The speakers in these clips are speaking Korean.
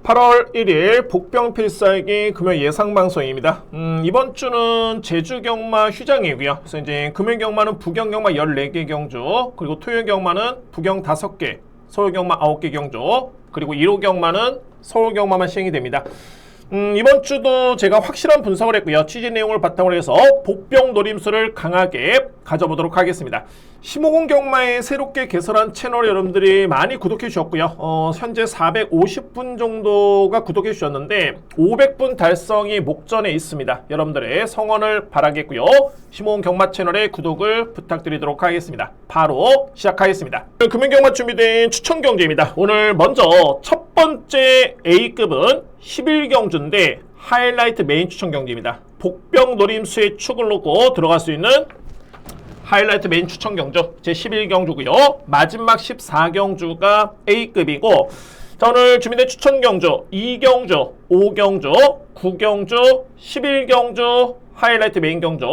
8월 1일 복병필살기 금요 예상 방송입니다. 이번 주는 제주 경마 휴장이고요. 그래서 이제 금요 경마는 부경 경마 14개 경주, 그리고 토요 경마는 부경 5개, 서울 경마 9개 경주, 그리고 1호 경마는 서울 경마만 시행이 됩니다. 이번 주도 제가 확실한 분석을 했고요. 취재 내용을 바탕으로 해서 복병 노림수를 강하게 가져보도록 하겠습니다. 심호공 경마에 새롭게 개설한 채널 여러분들이 많이 구독해 주셨고요. 현재 450분 정도가 구독해 주셨는데 500분 달성이 목전에 있습니다. 여러분들의 성원을 바라겠고요. 심호공 경마 채널의 구독을 부탁드리도록 하겠습니다. 바로 시작하겠습니다. 금연 경마 준비된 추천 경주입니다. 오늘 먼저 첫 번째 A급은 11경주인데 하이라이트 메인 추천 경주입니다. 복병 노림수의 축을 놓고 들어갈 수 있는 하이라이트 메인 추천 경주 제11경주고요. 마지막 14경주가 A급이고, 자, 오늘 준비된 추천 경주 2경주, 5경주, 9경주, 11경주 하이라이트 메인 경주,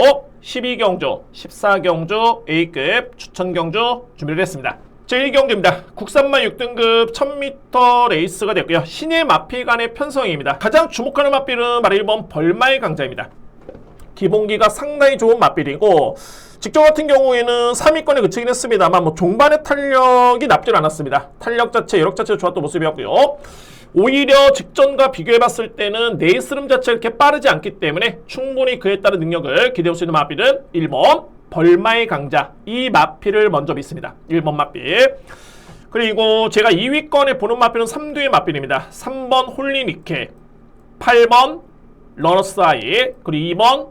12경주, 14경주 A급 추천 경주 준비를 했습니다. 제1경주입니다. 국산마 6등급 1000m 레이스가 됐고요. 신예 마필 간의 편성입니다. 가장 주목하는 마필은 바로 1번 벌마의 강자입니다. 기본기가 상당히 좋은 마필이고, 직전 같은 경우에는 3위권에 그치긴 했습니다만 종반의 탄력이 나쁘진 않았습니다. 탄력 자체, 여력 자체가 좋았던 모습이었고요. 오히려 직전과 비교해봤을 때는 내스름 자체가 이렇게 빠르지 않기 때문에 충분히 그에 따른 능력을 기대할 수 있는 마필은 1번 벌마의 강자, 이 마필을 먼저 믿습니다. 1번 마필. 그리고 제가 2위권에 보는 마필은 3두의 마필입니다. 3번 홀리니케, 8번 러너스아이, 그리고 2번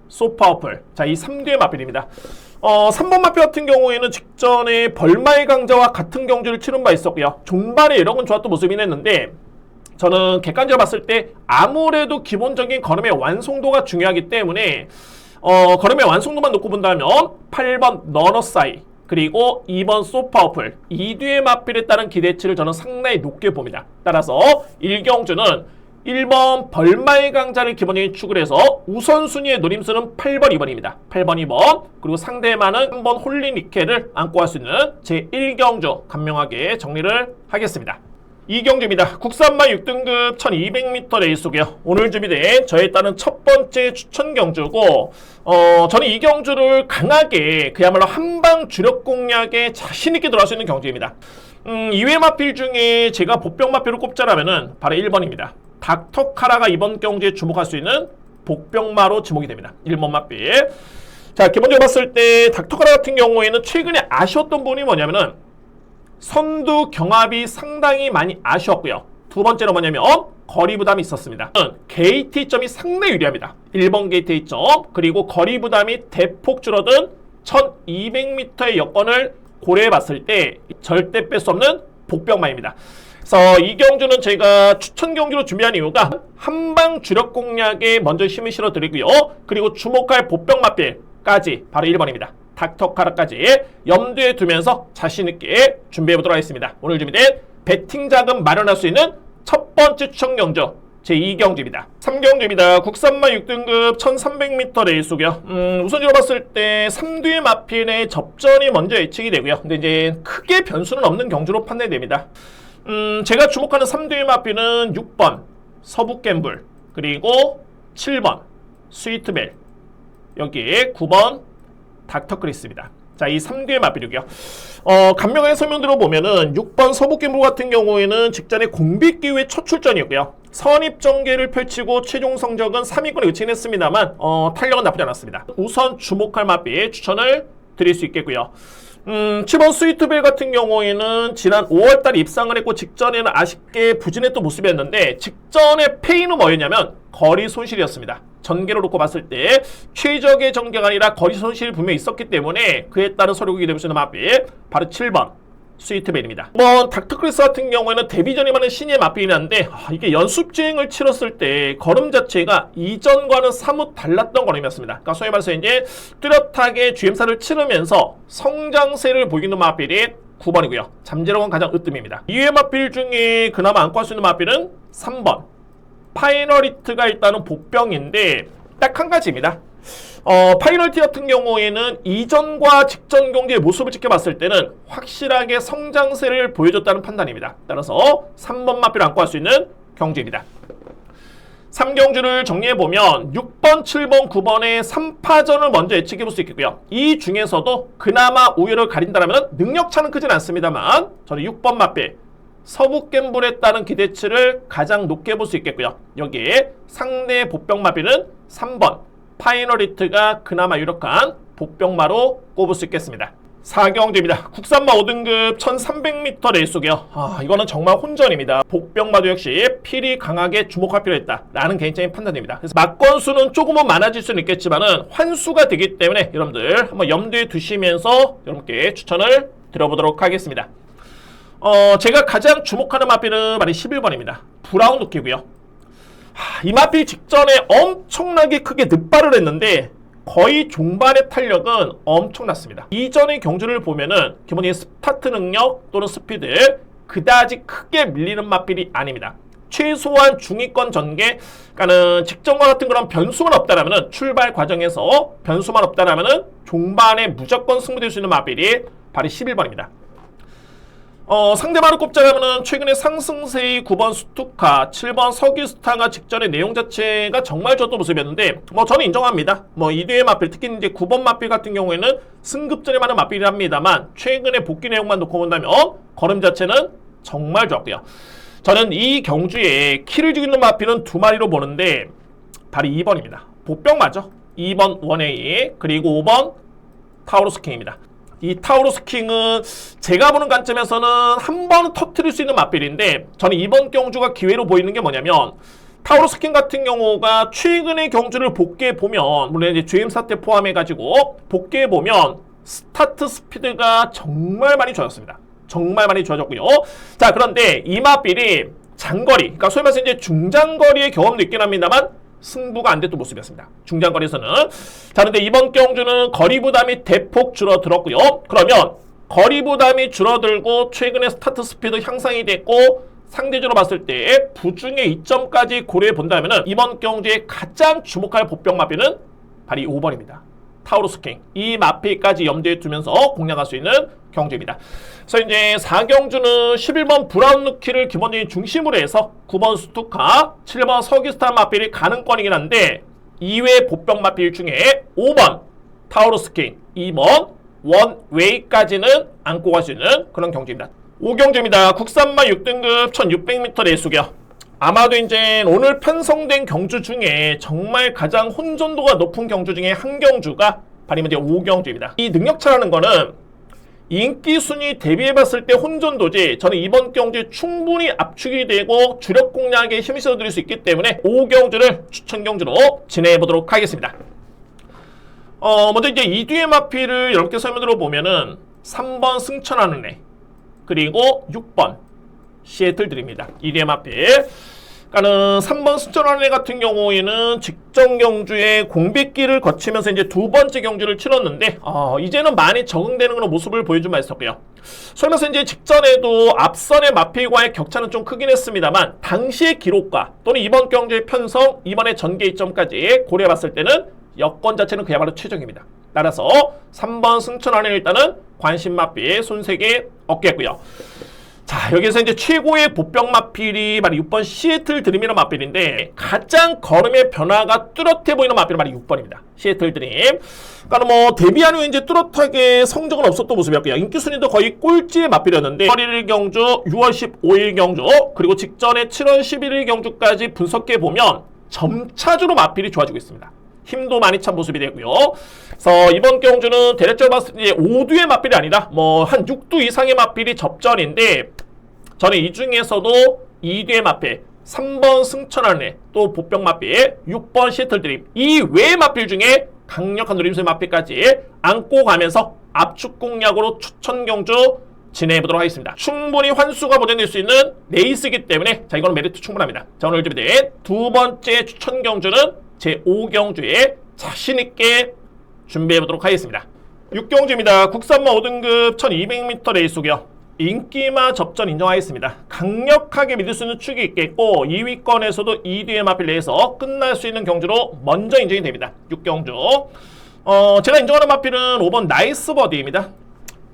소파어플. 자, 이 3두의 마필입니다. 3번 마필 같은 경우에는 직전에 벌마의 강자와 같은 경주를 치른 바 있었고요. 종반의 여력은 좋았던 모습이긴 했는데, 저는 객관적으로 봤을 때 아무래도 기본적인 걸음의 완성도가 중요하기 때문에 걸음의 완성도만 놓고 본다면 8번 너너사이, 그리고 2번 소파어플, 이 뒤의 마필에 따른 기대치를 저는 상당히 높게 봅니다. 따라서 1경주는 1번 벌마의 강자를 기본적인 축을 해서 우선순위의 노림수는 8번, 2번입니다. 8번, 2번, 그리고 상대마는 3번 홀리니케를 안고 할 수 있는 제1경주 간명하게 정리를 하겠습니다. 2경주입니다. 국산마 6등급 1200m 레이스고요. 오늘 준비된 저에 따른 첫 번째 추천 경주고, 저는 이 경주를 강하게 그야말로 한방 주력 공략에 자신있게 들어갈 수 있는 경주입니다. 이외 마필 중에 제가 복병 마필을 꼽자라면은 바로 1번입니다. 닥터카라가 이번 경주에 주목할 수 있는 복병마로 지목이 됩니다. 1번 마필. 자, 기본적으로 봤을 때 닥터카라 같은 경우에는 최근에 아쉬웠던 부분이 뭐냐면은 선두 경합이 상당히 많이 아쉬웠고요. 두 번째로 뭐냐면 거리 부담이 있었습니다. 게이트 A점이 상당히 유리합니다. 1번 게이트 A점, 그리고 거리 부담이 대폭 줄어든 1200m의 여건을 고려해 봤을 때 절대 뺄 수 없는 복병마입니다. 그래서 이 경주는 제가 추천 경주로 준비한 이유가 한방 주력 공략에 먼저 힘을 실어 드리고요. 그리고 주목할 복병마필까지 바로 1번입니다. 닥터카라까지 염두에 두면서 자신있게 준비해보도록 하겠습니다. 오늘 준비된 배팅 자금 마련할 수 있는 첫 번째 추천 경주 제2경주입니다. 3경주입니다. 국산마 6등급 1300m 레이스고요. 우선적으로 봤을 때 3두의 마필의 접전이 먼저 예측이 되고요. 근데 이제 크게 변수는 없는 경주로 판단이 됩니다. 제가 주목하는 3두의 마필은 6번 서북갬블, 그리고 7번 스위트벨, 여기에 9번 닥터크리스입니다. 자, 이 3두의 마필이고요. 간명하게 설명 들어보면은 6번 서북갬블 같은 경우에는 직전에 공비 기후의 첫 출전이었고요. 선입전개를 펼치고 최종 성적은 3위권에 그치긴 했습니다만 탄력은 나쁘지 않았습니다. 우선 주목할 마필 추천을 드릴 수 있겠고요. 7번 스위트벨 같은 경우에는 지난 5월달에 입상을 했고 직전에는 아쉽게 부진했던 모습이었는데, 직전의 페인은 뭐였냐면 거리 손실이었습니다. 전개로 놓고 봤을 때 최적의 전개가 아니라 거리 손실이 분명히 있었기 때문에 그에 따른 소리국이 될 수 있는 마필 바로 7번 스위트벨입니다. 닥터크리스 같은 경우에는 데뷔전이 많은 신예 마필이었는데, 이게 연습주행을 치렀을 때 걸음 자체가 이전과는 사뭇 달랐던 걸음이었습니다. 그러니까 소위 말해서 이제 뚜렷하게 GM사를 치르면서 성장세를 보이는 마필이 9번이고요. 잠재력은 가장 으뜸입니다. 이외 마필 중에 그나마 안고 할 수 있는 마필은 3번 파이널리트가 일단은 복병인데 딱 한 가지입니다. 파이널티 같은 경우에는 이전과 직전 경기의 모습을 지켜봤을 때는 확실하게 성장세를 보여줬다는 판단입니다. 따라서 3번 마필을 안고 할 수 있는 경주입니다. 3경주를 정리해보면 6번, 7번, 9번의 3파전을 먼저 예측해볼 수 있겠고요. 이 중에서도 그나마 우위를 가린다면 능력차는 크진 않습니다만 저는 6번 맞배 서부 갬블에 따른 기대치를 가장 높게 볼 수 있겠고요. 여기에 상대 복병마비는 3번 파이널리트가 그나마 유력한 복병마로 꼽을 수 있겠습니다. 4경주입니다. 국산마 5등급 1300m 레이스고요. 이거는 정말 혼전입니다. 복병마도 역시 필히 강하게 주목할 필요가 있다라는 개인적인 판단입니다. 그래서 막건수는 조금은 많아질 수는 있겠지만은 환수가 되기 때문에 여러분들 한번 염두에 두시면서 여러분께 추천을 드려보도록 하겠습니다. 제가 가장 주목하는 마필은 바로 11번입니다. 브라운 루키고요. 이 마필 직전에 엄청나게 크게 늑발을 했는데 거의 종반의 탄력은 엄청났습니다. 이전의 경주를 보면은 기본적인 스타트 능력 또는 스피드 그다지 크게 밀리는 마필이 아닙니다. 최소한 중위권 전개, 그러니까는 직전과 같은 그런 변수만 없다라면은 출발 과정에서 변수만 없다라면은 종반에 무조건 승부될 수 있는 마필이 바로 11번입니다. 상대방을 꼽자면은 최근에 상승세의 9번 스투카, 7번 서기스타가 직전의 내용 자체가 정말 좋았던 모습이었는데 저는 인정합니다. 이 뒤에 마필, 특히 이제 9번 마필 같은 경우에는 승급전에 많은 마필이랍니다만 최근에 복귀 내용만 놓고 본다면 걸음 자체는 정말 좋았고요. 저는 이 경주에 키를 죽이는 마필은 두 마리로 보는데 바로 2번입니다. 복병 맞죠? 2번 1A 그리고 5번 타우루스 킹입니다. 이 타우루스 킹은 제가 보는 관점에서는 한 번 터트릴 수 있는 마필인데 저는 이번 경주가 기회로 보이는 게 뭐냐면 타우루스 킹 같은 경우가 최근의 경주를 복귀해보면 물론 이제 GM 사태 포함해가지고 복귀해보면 스타트 스피드가 정말 많이 좋아졌습니다. 정말 많이 좋아졌고요. 자, 그런데 이 마필이 장거리, 그러니까 소위 말해서 이제 중장거리의 경험도 있긴 합니다만 승부가 안 됐던 모습이었습니다. 중장거리에서는. 자, 그런데 이번 경주는 거리 부담이 대폭 줄어들었고요. 그러면 거리 부담이 줄어들고 최근에 스타트 스피드 향상이 됐고 상대적으로 봤을 때 부중의 이점까지 고려해 본다면 이번 경주에 가장 주목할 복병 마필은 바로 5번입니다. 타우루스 킹. 이 마필까지 염두에 두면서 공략할 수 있는 경주입니다. 그래서 이제 4경주는 11번 브라운 루키를 기본적인 중심으로 해서 9번 스투카, 7번 서기스타 마필이 가능권이긴 한데 이외 복병 마필 중에 5번 타우루스 킹, 2번 원웨이까지는 안고 갈 수 있는 그런 경주입니다. 5경주입니다. 국산마 6등급 1600m 레이스고요. 아마도 이제 오늘 편성된 경주 중에 정말 가장 혼전도가 높은 경주 중에 한 경주가 바로 이제 5경주입니다. 이 능력차라는 거는 인기 순위 대비해봤을 때 혼전도지 저는 이번 경주에 충분히 압축이 되고 주력 공략에 힘을 실어드릴 수 있기 때문에 5경주를 추천 경주로 진행해보도록 하겠습니다. 먼저 이제 이 뒤의 마필을 여러분께 설명드려 보면은 3번 승천하는 애 그리고 6번 시애틀 드립니다. 이 뒤의 마필. 그러니까는 3번 승천하는 애 같은 경우에는 직전 경주에 공백기를 거치면서 이제 두 번째 경주를 치렀는데 이제는 많이 적응되는 그런 모습을 보여준 바 있었고요. 설명서 이제 직전에도 앞선의 마필과의 격차는 좀 크긴 했습니다만 당시의 기록과 또는 이번 경주의 편성, 이번의 전개 이점까지 고려해봤을 때는 여건 자체는 그야말로 최적입니다. 따라서 3번 승천하는 애 일단은 관심 마필 손색이 없겠고요. 자, 여기서 이제 최고의 복병 마필이 바로 6번 시애틀 드림이라는 마필인데 가장 걸음의 변화가 뚜렷해 보이는 마필은 바로 6번입니다. 시애틀 드림. 그러니까 데뷔한 후에 이제 뚜렷하게 성적은 없었던 모습이었고요. 인기 순위도 거의 꼴찌의 마필이었는데 8월 1일 경주, 6월 15일 경주, 그리고 직전에 7월 11일 경주까지 분석해 보면 점차적으로 마필이 좋아지고 있습니다. 힘도 많이 찬 모습이 되고요. 그래서 이번 경주는 대략적으로 봤을 때 5두의 마필이 아니라 한 6두 이상의 마필이 접전인데 저는 이 중에서도 2두의 마필, 3번 승천하는 애, 또 복병 마필, 6번 시애틀 드림 이 외의 마필 중에 강력한 노림수의 마필까지 안고 가면서 압축 공략으로 추천 경주 진행해보도록 하겠습니다. 충분히 환수가 보존될 수 있는 레이스이기 때문에 자 이거는 메리트 충분합니다. 자 오늘 준비된 두 번째 추천 경주는 제5경주에 자신있게 준비해보도록 하겠습니다. 6경주입니다. 국산마 5등급 1200m 레이스고요. 인기마 접전 인정하겠습니다. 강력하게 믿을 수 있는 축이 있겠고 2위권에서도 2뒤의 마필 내에서 끝날 수 있는 경주로 먼저 인정이 됩니다. 6경주. 제가 인정하는 마필은 5번 나이스 버디입니다.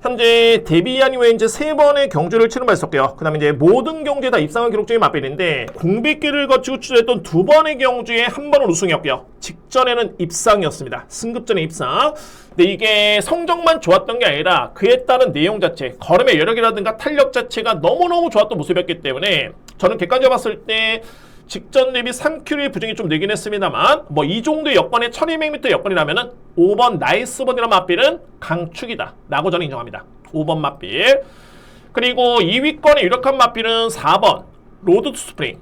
현재 데뷔한 이후에 이제 3번의 경주를 치른 바 있었고요. 그 다음에 이제 모든 경주에 다 입상한 기록 중인 맞빌인데 공백기를 거치고 출전했던 2번의 경주에 1번은 우승이었고요. 직전에는 입상이었습니다. 승급전에 입상. 근데 이게 성적만 좋았던 게 아니라 그에 따른 내용 자체, 걸음의 여력이라든가 탄력 자체가 너무너무 좋았던 모습이었기 때문에 저는 객관적으로 봤을 때 직전 대비 3km의 부정이 좀 늘긴 했습니다만 뭐 이 정도의 여건에 1200m 여건이라면은 5번 나이스번이라는 맞빌은 강축이다 라고 저는 인정합니다. 5번 맞빌. 그리고 2위권의 유력한 맞빌은 4번 로드 투 스프링,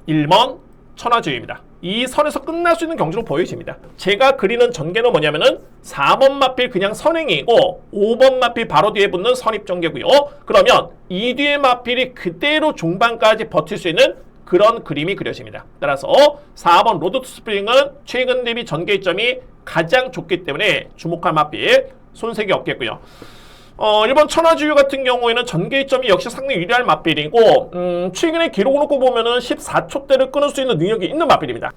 1번 천하제휴입니다. 이 선에서 끝날 수 있는 경주로 보여집니다. 제가 그리는 전개는 뭐냐면은 4번 맞빌 그냥 선행이고 5번 맞빌 바로 뒤에 붙는 선입전개고요. 그러면 이 뒤에 맞빌이 그대로 중반까지 버틸 수 있는 그런 그림이 그려집니다. 따라서 4번 로드 투 스프링은 최근 대비 전개점이 가장 좋기 때문에 주목할 맞빌, 손색이 없겠고요. 1번 천하제휴 같은 경우에는 전개점이 역시 상당히 유리할 맞빌이고 최근에 기록을 놓고 보면은 14초대를 끊을 수 있는 능력이 있는 맞빌입니다.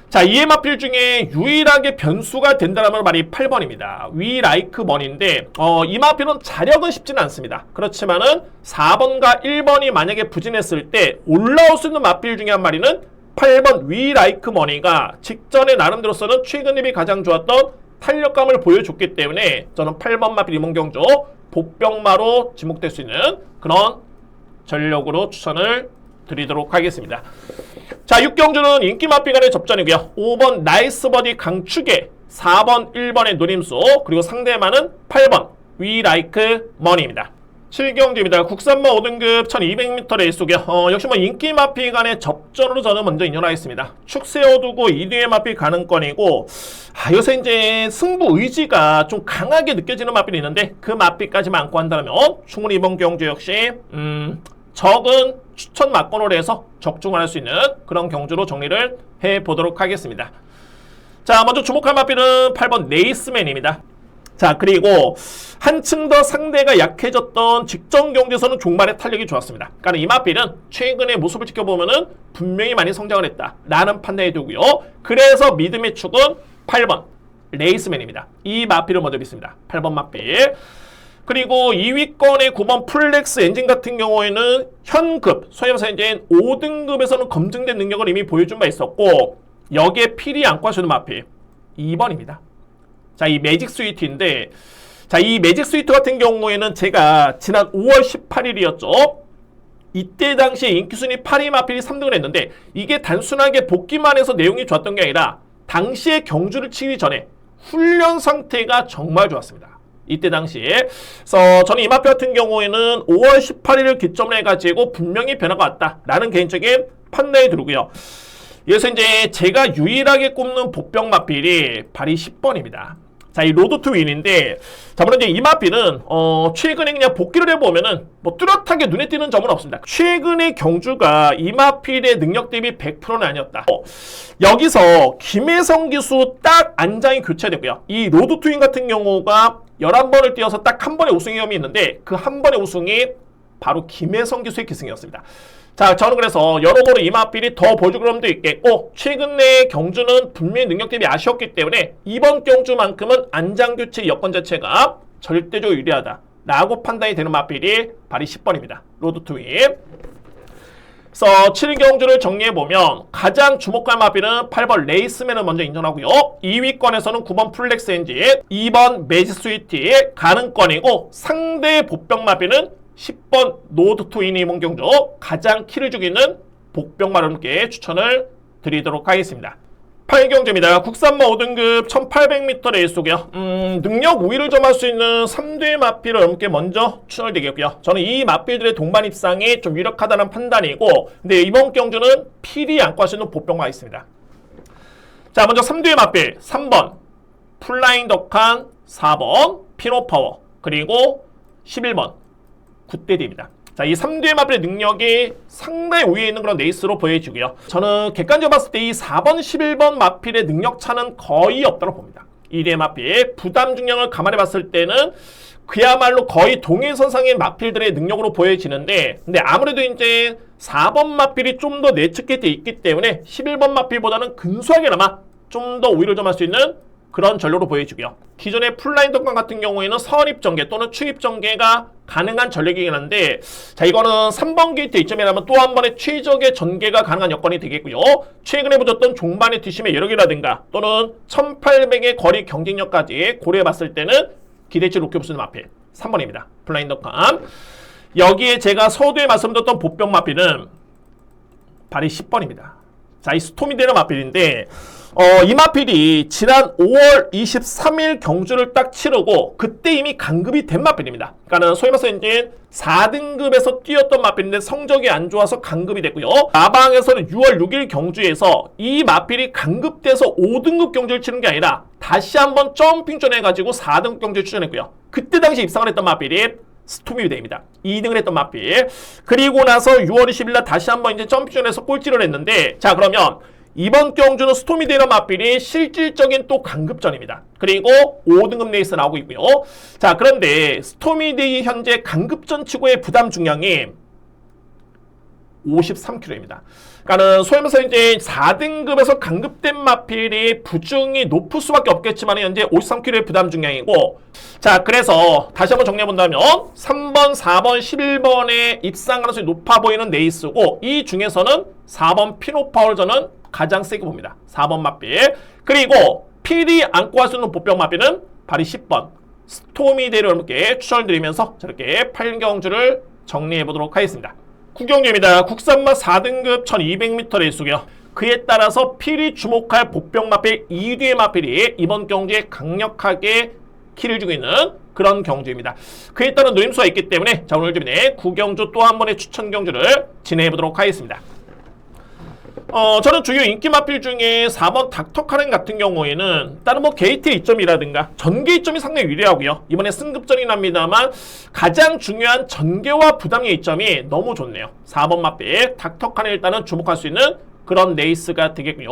자, 이의 맞빌 중에 유일하게 변수가 된다는 말이 8번입니다. 위 라이크 먼인데 이 맞빌은 자력은 쉽지는 않습니다. 그렇지만은 4번과 1번이 만약에 부진했을 때 올라올 수 있는 맞빌 중에 한 마리는 8번 위 라이크 머니가 직전에 나름대로서는 최근 대비 가장 좋았던 탄력감을 보여줬기 때문에 저는 8번 맞빌 이몽경주 복병마로 지목될 수 있는 그런 전력으로 추천을 드리도록 하겠습니다. 자, 6경주는 인기 맞빌 간의 접전이고요. 5번 나이스 버디 강축에 4번 1번의 노림수, 그리고 상대만은 8번 위 라이크 머니입니다. 7경주입니다. 국산마 5등급 1200m 레이스고요. 역시 뭐 인기 맞빌 간의 접전으로 저는 먼저 인정하겠습니다. 축 세워두고 2등의 맞빌 가능권이고 요새 이제 승부 의지가 좀 강하게 느껴지는 맞빌이 있는데 그 맞빌까지만 안고 한다면 충분히 이번 경주 역시 적은 추천 막권으로 해서 적중할 수 있는 그런 경주로 정리를 해보도록 하겠습니다. 자, 먼저 주목할 맞빌은 8번 네이스맨입니다. 자, 그리고 한층 더 상대가 약해졌던 직전 경주에서는 종말의 탄력이 좋았습니다. 그러니까 이 맞빌은 최근의 모습을 지켜보면은 분명히 많이 성장을 했다라는 판단이 들고요. 그래서 믿음의 축은 8번 레이스맨입니다. 이 맞빌을 먼저 믿습니다. 8번 맞빌. 그리고 2위권의 9번 플렉스 엔진 같은 경우에는 현급, 소위 말해서 이제 5등급에서는 검증된 능력을 이미 보여준 바 있었고 여기에 필히 안고 할 수 있는 맞빌 2번입니다. 자, 이 매직 스위트인데 자, 이 매직 스위트 같은 경우에는 제가 지난 5월 18일이었죠. 이때 당시에 인기순위 8위 맞빌이 3등을 했는데 이게 단순하게 복귀만 해서 내용이 좋았던 게 아니라 당시에 경주를 치기 전에 훈련 상태가 정말 좋았습니다. 이때 당시에. 그래서 저는 이 맞빌 같은 경우에는 5월 18일을 기점으로 해가지고 분명히 변화가 왔다라는 개인적인 판단이 들고요. 그래서 이제 제가 유일하게 꼽는 복병 맞빌이 발이 10번입니다. 자, 이 로드 투 윈인데, 자, 물론 이제 이 맞빌은, 최근에 그냥 복귀를 해보면은, 뭐, 뚜렷하게 눈에 띄는 점은 없습니다. 최근의 경주가 이 맞빌의 능력 대비 100%는 아니었다. 여기서 김혜성 기수 딱 안장이 교체되고요. 이 로드 투 윈 같은 경우가 11번을 뛰어서 딱 한 번의 우승 경험이 있는데, 그 한 번의 우승이 바로 김혜성 기수의 기승이었습니다. 자, 저는 그래서 여러모로 이 맞빌이 더 보여줄 그럼도 있겠고 최근의 경주는 분명히 능력 대비 아쉬웠기 때문에 이번 경주만큼은 안장교체 여건 자체가 절대적으로 유리하다라고 판단이 되는 맞빌이 발이 10번입니다. 로드 투 윈. 그래서 7경주를 정리해보면 가장 주목할 맞빌은 8번 레이스맨을 먼저 인정하고요. 2위권에서는 9번 플렉스 엔진, 2번 매직 스위트의 가능권이고 상대의 복병 맞빌은 10번 노드 투 윈이 이번 경주 가장 키를 주고 있는 복병 마름께 추천을 드리도록 하겠습니다. 8경주입니다. 국산마 5등급 1800m 레이스고요. 능력 우위를 점할 수 있는 3대 맞빌을 여러분께 먼저 추천을 드리겠고요. 저는 이 맞빌들의 동반 입상이 좀 유력하다는 판단이고 근데 이번 경주는 필히 안고 할 수 있는 복병만 있습니다. 자, 먼저 3대 맞빌 3번 플라잉 덕한, 4번 피노파워, 그리고 11번 굿데디입니다. 자, 이 3대 맞빌의 능력이 상당히 우위에 있는 그런 레이스로 보여지고요. 저는 객관적으로 봤을 때 이 4번, 11번 맞빌의 능력 차는 거의 없다고 봅니다. 1대 맞빌 부담 중량을 감안해 봤을 때는 그야말로 거의 동일선상의 맞빌들의 능력으로 보여지는데 근데 아무래도 이제 4번 맞빌이 좀 더 내측게 돼 있기 때문에 11번 맞빌보다는 근소하게나마 좀 더 우위를 점할 수 있는 그런 전력으로 보여주고요. 기존의 풀라인 덕강 같은 경우에는 선입 전개 또는 추입 전개가 가능한 전력이긴 한데, 자, 이거는 3번 게이트 이점이라면 또 한 번의 최적의 전개가 가능한 여건이 되겠고요. 최근에 보셨던 종반의 뒷심의 여력이라든가 또는 1800의 거리 경쟁력까지 고려해 봤을 때는 기대치 높게 볼 수 있는 마필 3번입니다. 풀라인 덕강. 여기에 제가 서두에 말씀드렸던 보병 마필은 발이 10번입니다. 자, 이 스톰이되는 마필인데, 이 마필이 지난 5월 23일 경주를 딱 치르고 그때 이미 강급이 된 마필입니다. 그러니까는 소위 말해서 이제 4등급에서 뛰었던 마필인데 성적이 안 좋아서 강급이 됐고요. 나방에서는 6월 6일 경주에서 이 마필이 강급돼서 5등급 경주를 치는 게 아니라 다시 한번 점핑전 해가지고 4등급 경주를 출전했고요. 그때 당시 입상을 했던 마필이 스톰이데입니다. 2등을 했던 마필. 그리고 나서 6월 20일 날 다시 한번 이제 점핑전에서 꼴찌를 했는데, 자, 그러면 이번 경주는 스톰이데이랑 마필이 실질적인 또 강급전입니다. 그리고 5등급 레이스 나오고 있고요. 자, 그런데 스톰이데이 현재 강급전 치고의 부담 중량이 53kg입니다. 그러니까는 소위 말해서 이제 4등급에서 강급된 마필이 부중이 높을 수밖에 없겠지만 현재 53kg의 부담 중량이고, 자, 그래서 다시 한번 정리해 본다면 3번, 4번, 11번에 입상 가능성이 높아 보이는 레이스고, 이 중에서는 4번 피노파워를 저는 가장 세게 봅니다. 4번 마필. 그리고 필이 안고 할 수 있는 보병 마필은 발이 10번 스토미데이를 여러분께 추천을 드리면서 저렇게 8경주를 정리해 보도록 하겠습니다. 구경주입니다. 국산마 4등급 1200m 레이스고요. 그에 따라서 필이 주목할 복병 마필 2뒤의 마필이 이번 경주에 강력하게 키를 주고 있는 그런 경주입니다. 그에 따른 노림수가 있기 때문에 자, 오늘 좀 구경주 또 한 번의 추천 경주를 진행해 보도록 하겠습니다. 저는 주요 인기 마필 중에 4번 닥터카렌 같은 경우에는 다른 뭐 게이트 이점이라든가 전개 이점이 상당히 유리하고요. 이번에 승급전이 납니다만 가장 중요한 전개와 부담의 이점이 너무 좋네요. 4번 마필 닥터카렌 일단은 주목할 수 있는 그런 레이스가 되겠고요.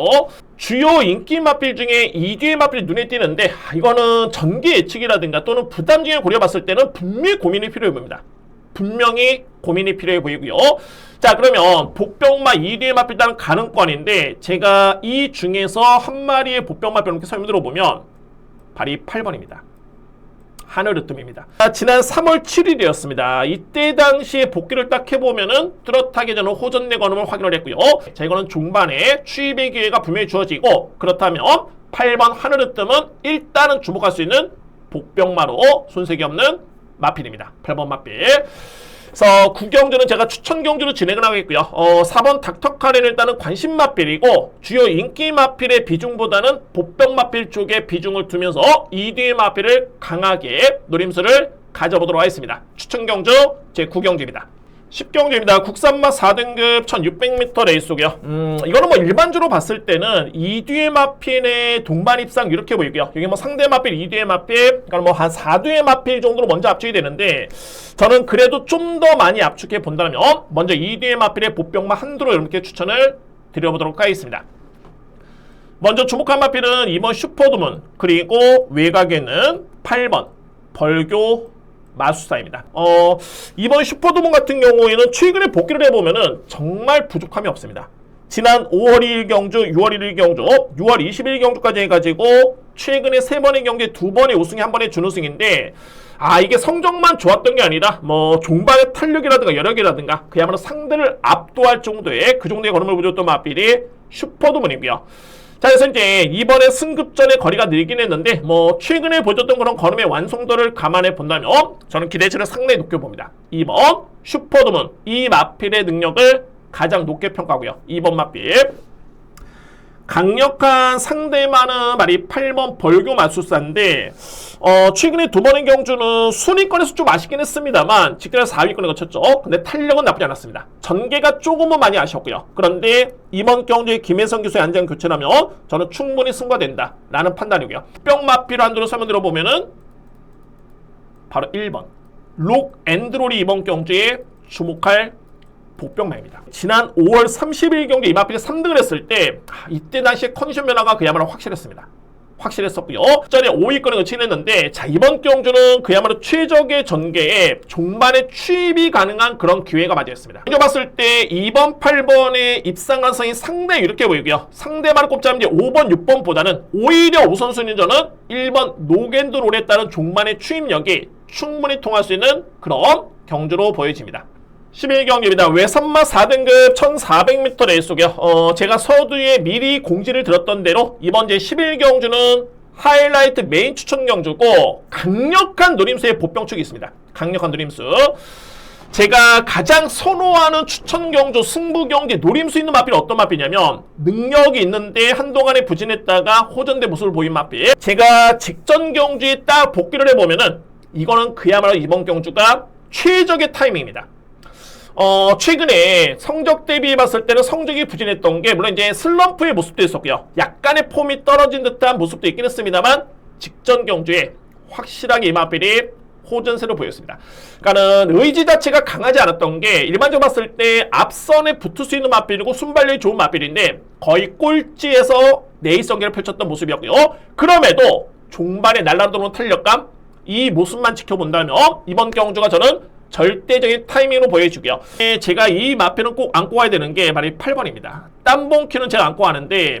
주요 인기 마필 중에 2뒤의 마필이 눈에 띄는데, 이거는 전개 예측이라든가 또는 부담 중에 고려봤을 때는 분명히 고민이 필요해 보입니다. 분명히 고민이 필요해 보이고요. 자, 그러면 복병마 2뒤의 마필 일단 가능권인데, 제가 이 중에서 한 마리의 복병마 이렇게 설명들어 보면 발이 8번입니다. 하늘으뜸입니다. 지난 3월 7일이었습니다. 이때 당시에 복귀를 딱 해보면은 뚜렷하게 저는 호전내 건음을 확인을 했고요. 자, 이거는 중반에 추입의 기회가 분명히 주어지고, 그렇다면 8번 하늘으뜸은 일단은 주목할 수 있는 복병마로 손색이 없는 마필입니다. 8번 마필. 그래서 구경주는 제가 추천 경주로 진행을 하겠고요. 4번 닥터카렌은 일단은 관심 마필이고, 주요 인기 마필의 비중보다는 복병 마필 쪽에 비중을 두면서 2뒤의 마필을 강하게 노림수를 가져보도록 하겠습니다. 추천 경주 제 9경주입니다. 10경주입니다. 국산마 4등급 1600m 레이스고요. 이거는 뭐 일반적으로 봤을 때는 2뒤의 마필의 동반 입상 이렇게 보이고요. 여기 뭐 상대 마필, 2뒤의 마필, 그러니까 뭐 한 4뒤의 마필 정도로 먼저 압축이 되는데, 저는 그래도 좀 더 많이 압축해 본다면 먼저 2뒤의 마필의 보병마 한두로 이렇게 추천을 드려보도록 하겠습니다. 먼저 주목한 마필은 2번 슈퍼드문, 그리고 외곽에는 8번 벌교 마수사입니다. 이번 슈퍼드문 같은 경우에는 최근에 복귀를 해보면은 정말 부족함이 없습니다. 지난 5월 2일 경주, 6월 1일 경주, 6월 20일 경주까지 해가지고 최근에 3번의 경기에 2번의 우승이 1번의 준우승인데, 이게 성적만 좋았던 게 아니라 뭐 종반의 탄력이라든가 여력이라든가 그야말로 상대를 압도할 정도의 그 정도의 걸음을 보여줬던 마필이 슈퍼드문이고요. 자, 그래서 이제 이번에 승급전의 거리가 늘긴 했는데, 뭐 최근에 보여줬던 그런 걸음의 완성도를 감안해 본다면 저는 기대치를 상당히 높게 봅니다. 2번 슈퍼드문, 이 마필의 능력을 가장 높게 평가하고요. 2번 마필. 강력한 상대만은 말이 8번 벌교 마수사인데, 최근에 2번의 경주는 순위권에서 좀 아쉽긴 했습니다만 직전에 4위권에 거쳤죠. 근데 탄력은 나쁘지 않았습니다. 전개가 조금은 많이 아쉬웠고요. 그런데 이번 경주에 김혜성 교수의 안전 교체라면 저는 충분히 승부가 된다 라는 판단이고요. 뿅 마필 한도로 설명드려 보면은 바로 1번 록 앤드롤이 이번 경주에 주목할 복병마입니다. 지난 5월 30일 경기 이 마필이 3등을 했을 때, 이때 당시에 컨디션 변화가 그야말로 확실했습니다. 확실했었고요. 전에 5위권을 치냈는데 자 이번 경주는 그야말로 최적의 전개에 종반에 추입이 가능한 그런 기회가 맞이했습니다. 먼저 봤을 때 2번, 8번의 입상 가능성이 상당히 이렇게 보이고요. 상대만을 꼽자면 이제 5번, 6번보다는 오히려 우선순위는 1번 노겐드롤에 따른 종반의 추입력이 충분히 통할 수 있는 그런 경주로 보여집니다. 11경기입니다. 외선마 4등급 1400m 레이스고요. 제가 서두에 미리 공지를 드렸던 대로 이번 제 11경주는 하이라이트 메인 추천 경주고 강력한 노림수의 보병축이 있습니다. 강력한 노림수. 제가 가장 선호하는 추천 경주, 승부 경기, 노림수 있는 마필이 어떤 마필이냐면 능력이 있는데 한동안에 부진했다가 호전된 모습을 보인 마필. 제가 직전 경주에 딱 복귀를 해보면은 이거는 그야말로 이번 경주가 최적의 타이밍입니다. 최근에 성적 대비해 봤을 때는 성적이 부진했던 게 물론 이제 슬럼프의 모습도 있었고요. 약간의 폼이 떨어진 듯한 모습도 있긴 했습니다만 직전 경주에 확실하게 이 마필이 호전세로 보였습니다. 그러니까는 의지 자체가 강하지 않았던 게 일반적으로 봤을 때 앞선에 붙을 수 있는 마필이고 순발력이 좋은 마필인데 거의 꼴찌에서 내일성기를 펼쳤던 모습이었고요. 그럼에도 종반에 날아들어오는 탄력감 이 모습만 지켜본다면 이번 경주가 저는 절대적인 타이밍으로 보여주고요. 제가 이 마필은 꼭 안고 가야 되는 게 바로 8번입니다. 땀봉키는 제가 안고 가는데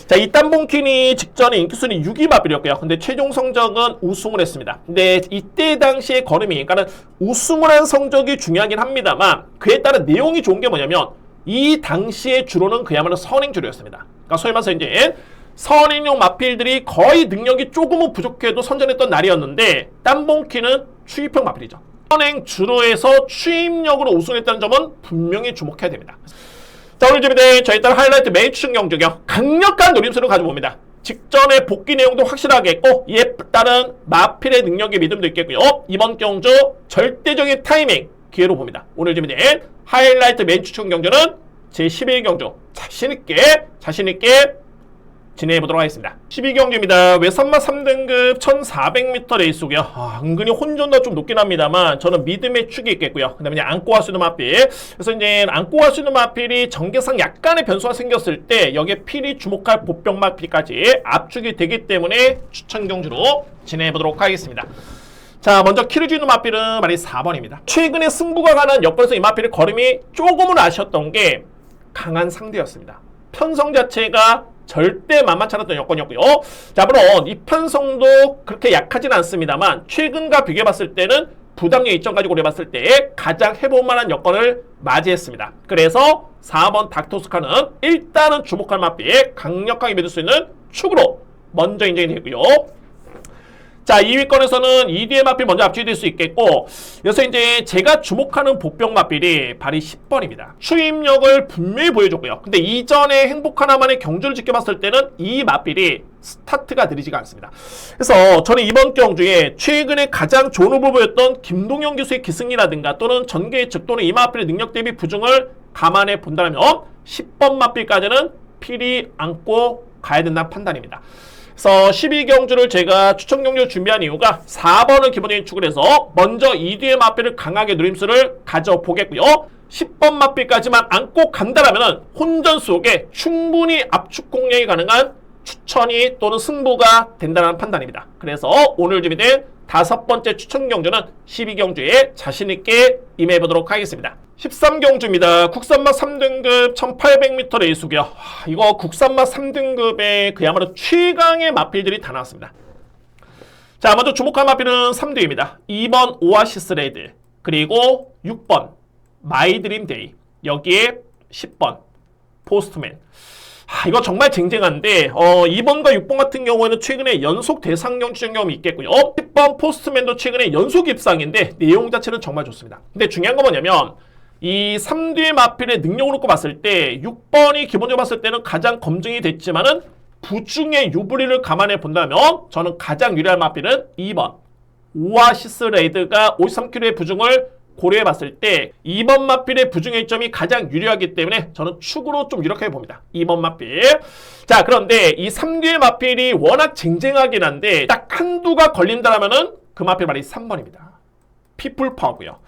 자, 이 땀봉키니 직전에 인기순위 6위 마필이었고요. 근데 최종 성적은 우승을 했습니다. 근데 이때 당시의 걸음이 그러니까 우승을 한 성적이 중요하긴 합니다만 그에 따른 내용이 좋은 게 뭐냐면 이 당시의 주로는 그야말로 선행 주로였습니다. 그러니까 소위 말해서 이제 선행용 마필들이 거의 능력이 조금은 부족해도 선전했던 날이었는데 땀봉키는 추입형 마필이죠. 선행 주로에서 추입력으로 우승했다는 점은 분명히 주목해야 됩니다. 자, 오늘 준비된 저희 딸 하이라이트 메인 추천 경주요. 강력한 노림수를 가져봅니다. 직전에 복귀 내용도 확실하게 했고 이에 따른 마필의 능력의 믿음도 있겠고요. 이번 경주 절대적인 타이밍 기회로 봅니다. 오늘 준비된 하이라이트 메인 추천 경주는 제11경주 자신있게 진행해보도록 하겠습니다. 12경기입니다. 외선마 3등급 1400m 레이스고요. 은근히 혼전도 좀 높긴 합니다만 저는 믿음의 축이 있겠고요. 그 다음에 이제 안고 갈 수 있는 마필. 그래서 이제 안고 갈 수 있는 마필이 전개상 약간의 변수가 생겼을 때 여기에 필히 주목할 보병 마필까지 압축이 되기 때문에 추천 경주로 진행해보도록 하겠습니다. 자, 먼저 키를 주는 마필은 말이 4번입니다. 최근에 승부가 가는 여건에서 이 마필의 걸음이 조금은 아쉬웠던 게 강한 상대였습니다. 편성 자체가 절대 만만치 않았던 여건이었고요. 자, 물론 이 편성도 그렇게 약하진 않습니다만 최근과 비교해봤을 때는 부담력 이점 가지고 고려해봤을 때 가장 해볼만한 여건을 맞이했습니다. 그래서 4번 닥터스카는 일단은 주목할 마필 강력하게 믿을 수 있는 축으로 먼저 인정이 되고요. 자, 2위권에서는 EDM 마필 먼저 압축이 될 수 있겠고 여기서 이제 제가 주목하는 복병 마필이 바로 10번입니다. 추입력을 분명히 보여줬고요. 근데 이전에 행복 하나만의 경주를 지켜봤을 때는 이 마필이 스타트가 느리지가 않습니다. 그래서 저는 이번 경주에 최근에 가장 좋은 후보 보였던 김동영 교수의 기승이라든가 또는 전개 예측 또는 이 마필의 능력 대비 부중을 감안해 본다면 10번 마필까지는 필히 안고 가야 된다는 판단입니다. 그래서 12경주를 제가 추천 경주 준비한 이유가 4번을 기본적인 축을 해서 먼저 2뒤의 마필을 강하게 노림수를 가져보겠고요. 10번 마필까지만 안고 간다라면 혼전 속에 충분히 압축 공략이 가능한 추천이 또는 승부가 된다는 판단입니다. 그래서 오늘 준비된 5번째 추천 경주는 12경주에 자신있게 임해보도록 하겠습니다. 13경주입니다. 국산마 3등급 1800m 레이스고요. 이거 국산마 3등급에 그야말로 최강의 마필들이 다 나왔습니다. 자, 먼저 주목할 마필은 3등입니다. 2번 오아시스 레드, 그리고 6번 마이드림 데이, 여기에 10번 포스트맨. 이거 정말 쟁쟁한데 2번과 6번 같은 경우에는 최근에 연속 대상경 추천 경험이 있겠고요. 10번 포스트맨도 최근에 연속 입상인데 내용 자체는 정말 좋습니다. 근데 중요한 건 뭐냐면 이 3뒤의 마필의 능력을 놓고 봤을 때 6번이 기본적으로 봤을 때는 가장 검증이 됐지만은 부중의 유불리를 감안해 본다면 저는 가장 유리한 마필은 2번 오아시스 레이드가 53kg의 부중을 고려해 봤을 때 2번 마필의 부중의 점이 가장 유리하기 때문에 저는 축으로 좀 유력하게 봅니다. 2번 마필. 자, 그런데 이 3뒤의 마필이 워낙 쟁쟁하긴 한데 딱 한두가 걸린다면은 그 마필 말이 3번입니다. 피플 파워고요.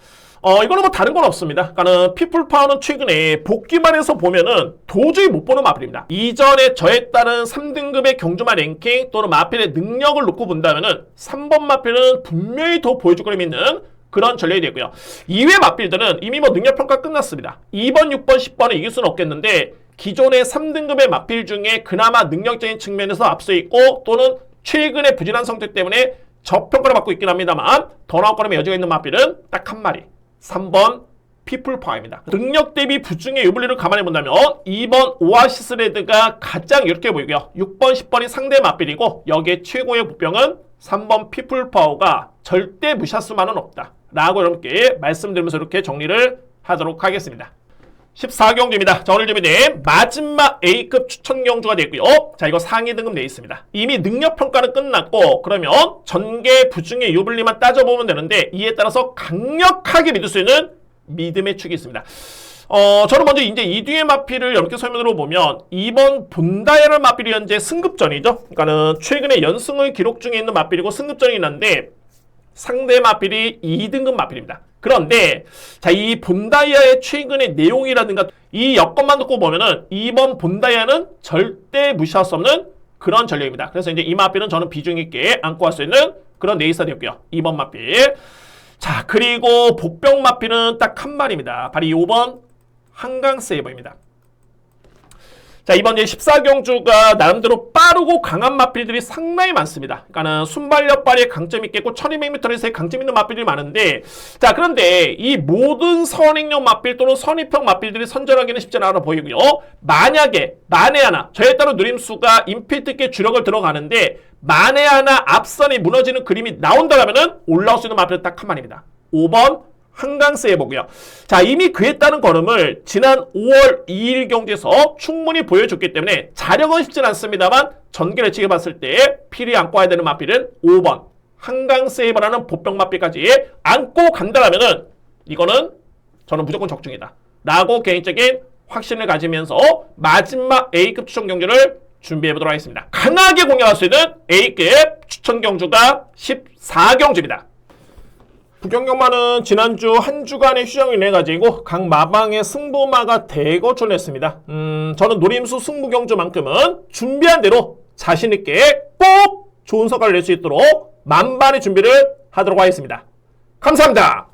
이거는 뭐 다른 건 없습니다. 그러니까는 피플파워는 최근에 복귀만 해서 보면은 도저히 못 보는 마필입니다. 이전에 저에 따른 3등급의 경주마 랭킹 또는 마필의 능력을 놓고 본다면은 3번 마필은 분명히 더 보여줄 걸 믿는 그런 전략이 되고요. 이외 마필들은 이미 뭐 능력평가 끝났습니다. 2번, 6번, 10번은 이길 수는 없겠는데 기존의 3등급의 마필 중에 그나마 능력적인 측면에서 앞서 있고 또는 최근의 부진한 성적 때문에 저평가를 받고 있긴 합니다만 더 나올 거라면 여지가 있는 마필은 딱 한 마리. 3번 피플파워입니다. 능력 대비 부중의 유불리를 감안해 본다면 2번 오아시스 레드가 가장 이렇게 보이고요. 6번, 10번이 상대 마필이고 여기에 최고의 복병은 3번 피플파워가 절대 무시할 수만은 없다. 라고 여러분께 말씀드리면서 이렇게 정리를 하도록 하겠습니다. 14경주입니다. 자, 오늘 준비된 마지막 A급 추천 경주가 되고요. 자, 이거 상위 등급 내 있습니다. 이미 능력 평가는 끝났고 그러면 전개 부중의 유불리만 따져보면 되는데 이에 따라서 강력하게 믿을 수 있는 믿음의 축이 있습니다. 저는 먼저 이제 이 뒤의 마필을 여러분께 설명으로 보면 2번 본다이라는 마필이 현재 승급전이죠. 그러니까는 최근에 연승을 기록 중에 있는 마필이고 승급전이 있는데 상대 마필이 2등급 마필입니다. 그런데 자, 이 본다이아의 최근의 내용이라든가 이 여건만 듣고 보면은 2번 본다이아는 절대 무시할 수 없는 그런 전략입니다. 그래서 이제 이 마필은 저는 비중 있게 안고 갈 수 있는 그런 네이스가 되었고요. 2번 마필. 자, 그리고 복병 마필은 딱 한 마리입니다. 바로 이 5번 한강 세이버입니다. 자, 이번 이제 14경주가 나름대로 빠르고 강한 마필들이 상당히 많습니다. 그러니까는 순발력 발휘에 강점이 있겠고 1200m에서의 강점 있는 마필들이 많은데 자, 그런데 이 모든 선행력 마필 또는 선입형 마필들이 선전하기는 쉽지 않아 보이고요. 만약에 만에 하나 저에 따른 누림수가 임팩트 있게 주력을 들어가는데 만에 하나 앞선이 무너지는 그림이 나온다면은 올라올 수 있는 마필은 딱 한 마리입니다. 5번 한강세에 보고요. 자, 이미 그에 따른 걸음을 지난 5월 2일 경기에서 충분히 보여줬기 때문에 자력은 쉽진 않습니다만 전개를 예측해 봤을 때 필히 안고 와야 되는 마필은 5번 한강세이버라는 보병 마필까지 안고 간다라면은 이거는 저는 무조건 적중이다 라고 개인적인 확신을 가지면서 마지막 A급 추천 경주를 준비해 보도록 하겠습니다. 강하게 공략할 수 있는 A급 추천 경주가 14경주입니다. 부경경마는 지난주 한 주간의 휴정을 인해가지고 각 마방의 승부마가 대거출했습니다. 저는 노림수 승부경주만큼은 준비한 대로 자신있게 꼭 좋은 성과를 낼 수 있도록 만반의 준비를 하도록 하겠습니다. 감사합니다.